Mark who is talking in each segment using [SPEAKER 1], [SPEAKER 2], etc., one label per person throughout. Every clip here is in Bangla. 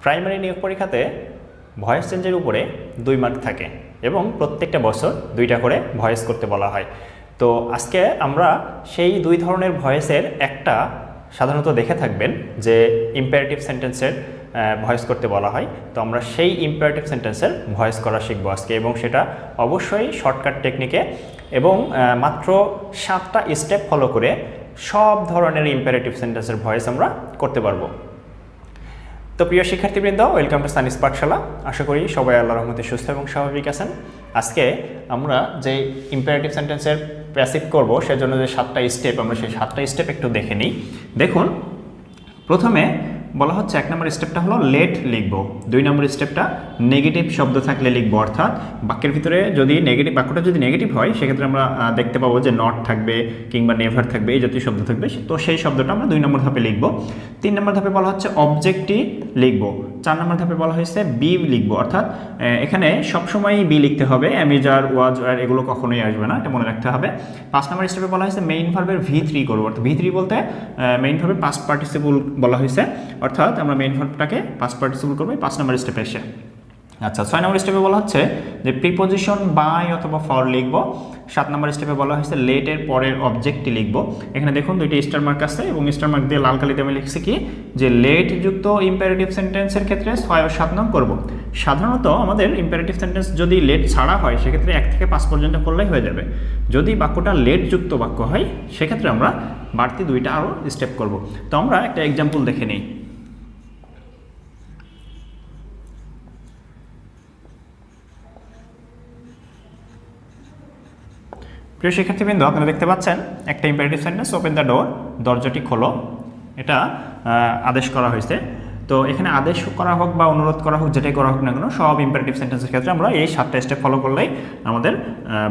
[SPEAKER 1] প্রাইমারি নিয়োগ পরীক্ষাতে ভয়েস চেঞ্জের উপরে 2 মার্ক থাকে এবং প্রত্যেকটা বছর 2টা করে ভয়েস করতে বলা হয়। তো আজকে আমরা সেই 2 ধরনের ভয়েসের একটা সাধারণত দেখে থাকবেন যে ইম্পারেটিভ সেন্টেন্সের ভয়েস করতে বলা হয়। তো আমরা সেই ইম্পারেটিভ সেন্টেন্সের ভয়েস করা শিখবো আজকে, এবং সেটা অবশ্যই শর্টকাট টেকনিকে এবং মাত্র 7টা স্টেপ ফলো করে সব ধরনের ইম্পারেটিভ সেন্টেন্সের ভয়েস আমরা করতে পারবো। তো প্রিয় শিক্ষার্থীবৃন্দ, ওয়েলকাম টু সানিস পাঠশালা। আশা করি সবাই আল্লাহর রহমতে সুস্থ এবং স্বাভাবিক আছেন। আজকে আমরা যে ইম্পারেটিভ সেন্টেন্সের প্যাসিভ করব সেজন্য যে 7টা স্টেপ, আমরা সেই 7টা স্টেপ একটু দেখে নিই। দেখুন, প্রথমে বলা হচ্ছে 1 নম্বর স্টেপটা হলো লেট লিখব, 2 নম্বর স্টেপটা নেগেটিভ শব্দ থাকলে লিখব, অর্থাৎ বাক্যের ভিতরে যদি বাক্যটা যদি নেগেটিভ হয় সেক্ষেত্রে আমরা দেখতে পাবো যে নট থাকবে কিংবা নেভার থাকবে, এই জাতীয় শব্দ থাকবে, তো সেই শব্দটা আমরা 2 নম্বর ধাপে লিখব। 3 নম্বর ধাপে বলা হচ্ছে অবজেক্টই লিখব। 4 নম্বর ধাপে বলা হয়েছে বি লিখব, অর্থাৎ এখানে সবসময়ই বি লিখতে হবে, অ্যামিজার ওয়াজ আর এগুলো কখনোই আসবে না, এটা মনে রাখতে হবে। 5 নম্বর স্টেপে বলা হয়েছে মেইন ভার্বের V3 করবো, অর্থাৎ V3 বলতে মেইন ভার্বের পাস্ট পার্টিসিপল বলা হয়েছে, অর্থাৎ আমরা মেইন ভার্বটাকে পাস্ট পার্টিসিপল করবো 5 নম্বর স্টেপে এসে। আচ্ছা, 6 নম্বর স্টেপে বলা হচ্ছে যে প্রিপোজিশন বাই অথবা ফর লিখব। 7 নম্বর স্টেপে বলা হয়েছে লেটের পরের অবজেক্টটি লিখব। এখানে দেখুন 2টি স্টার মার্ক আছে এবং স্টার মার্ক দিয়ে লাল কালিতে আমি লিখছি কি যে লেট যুক্ত ইম্পারেটিভ সেন্টেন্সের ক্ষেত্রে 6 ও 7 নং করব। সাধারণত আমাদের ইম্পারেটিভ সেন্টেন্স যদি লেট ছাড়া হয় সেক্ষেত্রে 1 থেকে 5 পর্যন্ত করলেই হয়ে যাবে। যদি বাক্যটা লেট যুক্ত বাক্য হয় সেক্ষেত্রে আমরা বাড়তি 2টা আরও স্টেপ করব। তো আমরা একটা এক্সাম্পল দেখে নিই। প্রিয় শিক্ষার্থীবৃন্দ, আপনারা দেখতে পাচ্ছেন একটা imperative sentence, open the door, দরজাটি খোলো, এটা আদেশ করা হয়েছে। তো এখানে আদেশ করা হোক বা অনুরোধ করা হোক, যেটাই করা হোক না কেন, সব ইম্পারেটিভ সেন্টেন্সের ক্ষেত্রে আমরা এই 7টা স্টেপ ফলো করলেই আমাদের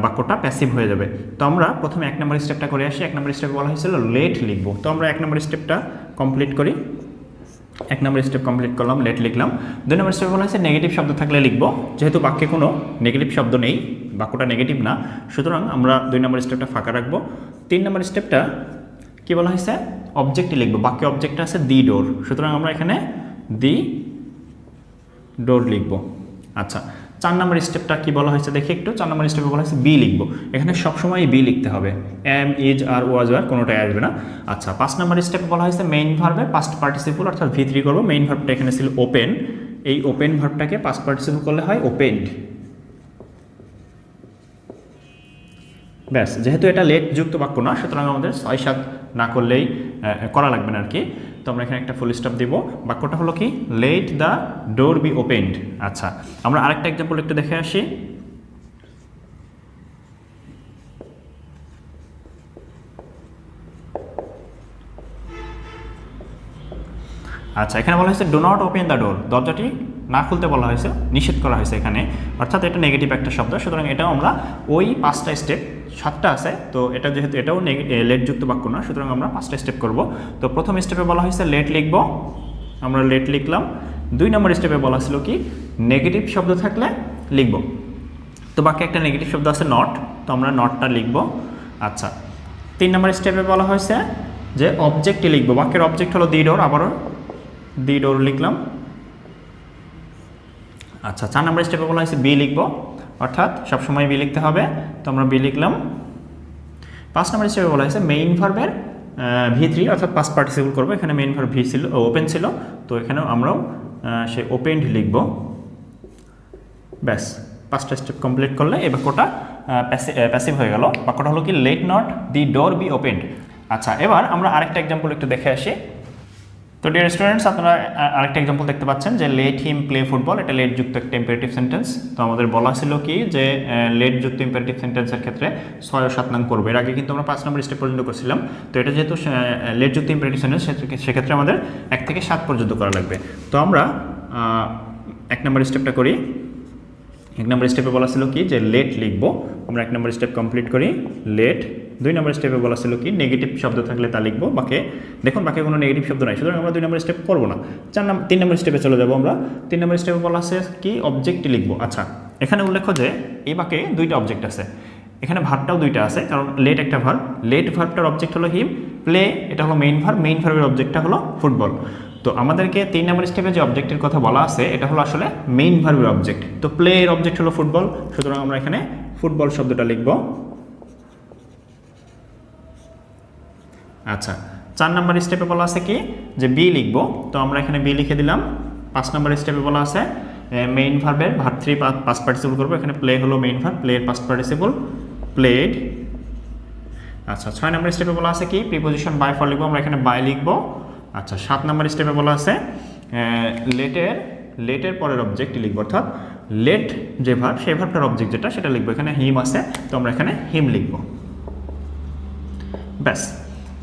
[SPEAKER 1] বাক্যটা প্যাসিভ হয়ে যাবে। তো আমরা প্রথমে 1 নম্বর স্টেপটা করে আসি। 1 নম্বর স্টেপে বলা হয়েছিল লেট লিখব, তো আমরা 1 নম্বর স্টেপটা কমপ্লিট করি। 1 নম্বর স্টেপ কমপ্লিট করলাম, লেট লিখলাম। 2 নম্বর স্টেপে বলা হয়েছে নেগেটিভ শব্দ থাকলে লিখব, যেহেতু বাক্যে কোনো নেগেটিভ শব্দ নেই, বাক্যটা নেগেটিভ না, সুতরাং আমরা 2 নম্বর স্টেপটা ফাঁকা রাখবো। 3 নম্বর স্টেপটা কি বলা হয়েছে অবজেক্টই লিখব, বাক্যে অবজেক্টটা আছে দি ডোর, সুতরাং আমরা এখানে দি ডোর লিখব। আচ্ছা, 4 নম্বর স্টেপটা কি বলা হয়েছে দেখি একটু। 4 নম্বর স্টেপে বলা হয়েছে বি লিখব, এখানে সবসময় বি লিখতে হবে, এম ইজ আর ওয়াজ আর কোনোটাই আসবে না। আচ্ছা, 5 নম্বর স্টেপে বলা হয়েছে মেইন ভার্বের পাস্ট পার্টিসিপল অর্থাৎ V3 করবো। মেইন ভার্বটা এখানে ছিল ওপেন, এই ওপেন ভার্বটাকে পাস্ট পার্টিসিপল করলে হয় ওপেনড। ব্যাস, যেহেতু এটা লেট যুক্ত বাক্য না, সুতরাং আমাদের 6-7 না করলেই করা লাগবে না আর কি। তো আমরা এখানে একটা ফুল স্টপ দিব। বাক্যটা হলো কি let the door be opened. আচ্ছা, আমরা আরেকটা এক্সাম্পল একটু দেখে আসি। আচ্ছা, এখানে বলা হয়েছে do not open the door, দরজাটি না খুলতে বলা হয়েছে, নিষেধ করা হয়েছে এখানে, অর্থাৎ এটা নেগেটিভ একটা শব্দ, সুতরাং এটাও আমরা ওই 5টা স্টেপ, 7টা আছে, তো এটা যেহেতু এটাও লেটযুক্ত বাক্য না, সুতরাং আমরা 5টা স্টেপ করব। তো প্রথম স্টেপে বলা হয়েছে লেট লিখব, আমরা লেট লিখলাম। 2 নম্বর স্টেপে বলা ছিল কি নেগেটিভ শব্দ থাকলে লিখব, তো বাকি একটা নেগেটিভ শব্দ আছে নট, তো আমরা নটটা লিখব। আচ্ছা, 3 নম্বর স্টেপে বলা হয়েছে যে অবজেক্টই লিখব, বাক্যের অবজেক্ট হলো দি ডোর, আবারও দি ডোর লিখলাম। আচ্ছা, 4 নম্বর স্টেপে বলা হয়েছে বি লিখব, অর্থাৎ সবসময় বি লিখতে হবে, তো আমরা বি লিখলাম। 5 নম্বর স্টেপে বলা হয়েছে মেইন ভার্বের V3 অর্থাৎ পাস্ট পার্টিসিপল করবো, এখানে মেইন ভার্ব ভি ছিল, ওপেন ছিল, তো এখানেও আমরাও সে ওপেনড লিখব। ব্যাস, 5টা স্টেপ কমপ্লিট করলে এই বাক্যটা প্যাসিভ হয়ে গেল। বাক্যটা হলো কি let not the door be opened. আচ্ছা, এবার আমরা আরেকটা এক্সাম্পল একটু দেখে আসি। তো ডিয়ার স্টুডেন্টস, আপনারা আরেকটা এক্সাম্পল দেখতে পাচ্ছেন যে লেট হিম প্লে ফুটবল, এটা লেট যুক্ত একটা ইম্পারেটিভ সেন্টেন্স। তো আমাদের বলা ছিল কি যে লেট যুক্ত ইম্পারেটিভ সেন্টেন্সের ক্ষেত্রে 6 ও 7 নং করবো। এর আগে কিন্তু আমরা 5 নম্বর স্টেপ পর্যন্ত করছিলাম, তো এটা যেহেতু লেট যুক্ত ইম্পারেটিভ সেন্টেন্স সেক্ষেত্রে আমাদের 1 থেকে 7 পর্যন্ত করা লাগবে। তো আমরা 1 নম্বর স্টেপটা করি। 1 নম্বর স্টেপে বলা ছিল কি যে লেট লিখব, আমরা 1 নম্বর স্টেপ কমপ্লিট করি, লেট। 2 নম্বর স্টেপে বলা ছিল কি নেগেটিভ শব্দ থাকলে তা লিখবো, বাকি দেখুন বাকি কোনো নেগেটিভ শব্দ নাই, সুতরাং আমরা 2 নম্বর স্টেপ করবো না। 3 নম্বর স্টেপে চলে যাবো আমরা। 3 নম্বর স্টেপে বলা আছে কি অবজেক্টই লিখবো। আচ্ছা, এখানে উল্লেখ্য যে এই বাক্যে 2টা অবজেক্ট আছে, এখানে ভার্বটাও 2টা আছে, কারণ লেট একটা ভার্ব, লেট ভার্বটার অবজেক্ট হলো হিম, প্লে এটা হলো মেইন ভার্ব, মেইন ভার্বের অবজেক্টটা হলো ফুটবল। তো আমাদেরকে 3 নম্বর স্টেপে যে অবজেক্টের কথা বলা আছে এটা হলো আসলে মেইন ভার্বের অবজেক্ট। তো প্লে এর অবজেক্ট হলো ফুটবল, সুতরাং আমরা এখানে ফুটবল শব্দটা লিখব। আচ্ছা, 4 নম্বর স্টেপে বলা আছে কি যে বি লিখব, তো আমরা এখানে বি লিখে দিলাম। 5 নম্বর স্টেপে বলা আছে মেইন ভার্বের ভার্ব 3 পাস্ট পার্টিসিপল করব, এখানে প্লে হলো মেইন ভার্ব, প্লে এর পাস্ট পার্টিসিপল প্লেড। আচ্ছা, 6 নম্বর স্টেপে বলা আছে কি প্রিপোজিশন বাই ফর লিখব, আমরা এখানে বাই লিখব। আচ্ছা, 7 নম্বর স্টেপে বলা আছে লেটের পরের অবজেক্ট লিখব, অর্থাৎ লেট যে ভার্ব সেই ভার্বটার অবজেক্ট যেটা সেটা লিখব, এখানে হিম আছে তো আমরা এখানে হিম লিখব। ব্যাস।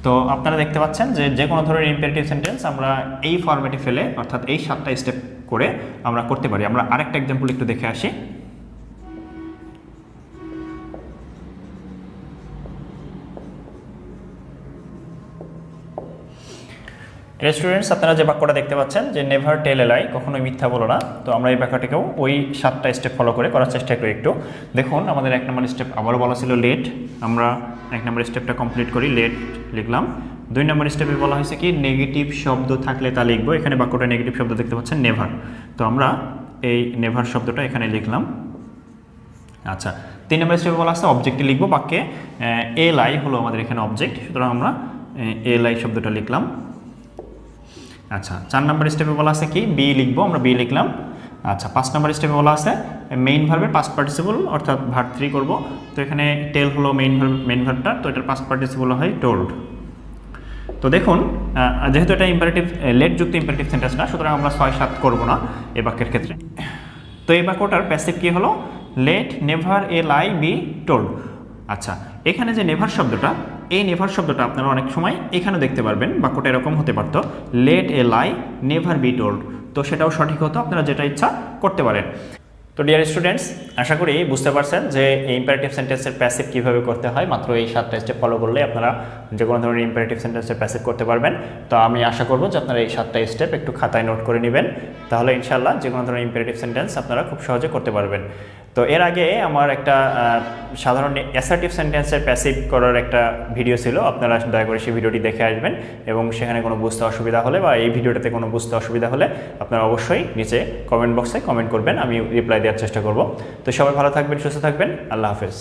[SPEAKER 1] তো আপনারা দেখতে পাচ্ছেন যে যে কোনো ধরনের ইম্পারেটিভ সেন্টেন্স আমরা এই ফরম্যাটে ফেলে অর্থাৎ এই 7টা স্টেপ করে আমরা করতে পারি। আমরা আরেকটা এক্সাম্পল একটু দেখে আসি। স্টুডেন্টস, আপনারা যে বাক্যটা দেখতে পাচ্ছেন যে নেভার টেল এ লাই, কখনোই মিথ্যা বলো না, তো আমরা এই বাক্যটাকেও ওই 7টা স্টেপ ফলো করে করার চেষ্টা করি একটু। দেখুন, আমাদের 1 নম্বর স্টেপ আবারও বলা ছিল লেট, আমরা 1 নম্বর স্টেপটা কমপ্লিট করি, লেট লিখলাম। 2 নম্বর স্টেপে বলা হয়েছে কি নেগেটিভ শব্দ থাকলে তা লিখবো, এখানে বাক্যটা নেগেটিভ শব্দ দেখতে পাচ্ছেন নেভার, তো আমরা এই নেভার শব্দটা এখানে লিখলাম। আচ্ছা, 3 নম্বর স্টেপে বলা আছে অবজেক্টে লিখবো, বাক্যে এ লাই হলো আমাদের এখানে অবজেক্ট, সুতরাং আমরা এ লাই শব্দটা লিখলাম। আচ্ছা, 4 নম্বর স্টেপে বলা আছে কি বি লিখবো, আমরা বি লিখলাম। আচ্ছা, 5 নম্বর স্টেপে বলা আছে মেইন ভার্বের পাস্ট পার্টিসিপল অর্থাৎ ভার্ব 3 করব, তো এখানে টেল হলো মেইন ভার্বটা, তো এটার পাস্ট পার্টিসিপল হয় টোল্ড। তো দেখুন, যেহেতু এটা ইম্পারেটিভ লেট যুক্ত ইম্পারেটিভ সেন্টেন্স না, সুতরাং আমরা 6-7 করব না এই বাক্যের ক্ষেত্রে। তো এই বাক্যটার প্যাসিভ কি হলো late never a lie be told. আচ্ছা, এখানে যে নেভার শব্দটা, এই নেভার শব্দটা আপনারা অনেক সময় এখানে দেখতে পারবেন, বাক্যটা এরকম হতে পারতো let a lie never be told, তো সেটাও সঠিক হতো, আপনারা যেটা ইচ্ছা করতে পারেন। তো ডিয়ার স্টুডেন্টস, আশা করি বুঝতে পারছেন যে এই ইম্পারেটিভ সেন্টেন্সের প্যাসিভ কীভাবে করতে হয়। মাত্র এই 7টা স্টেপ ফলো করলে আপনারা যে কোনো ধরনের ইম্পারেটিভ সেন্টেন্সের প্যাসিভ করতে পারবেন। তো আমি আশা করব যে আপনারা এই 7টা স্টেপ একটু খাতায় নোট করে নেবেন, তাহলে ইনশাআল্লাহ যে কোনো ধরনের ইম্পারেটিভ সেন্টেন্স আপনারা খুব সহজে করতে পারবেন। তো এর আগে আমার একটা সাধারণ অ্যাসার্টিভ সেন্টেন্সের প্যাসিভ করার একটা ভিডিও ছিল, আপনারা দয়া করে সেই ভিডিওটি দেখে আসবেন, এবং সেখানে কোনো বুঝতে অসুবিধা হলে বা এই ভিডিওটাতে কোনো বুঝতে অসুবিধা হলে আপনারা অবশ্যই নিচে কমেন্ট বক্সে কমেন্ট করবেন, আমি রিপ্লাই দেওয়ার চেষ্টা করব। তো সবাই ভালো থাকবেন, সুস্থ থাকবেন, আল্লাহ হাফেজ।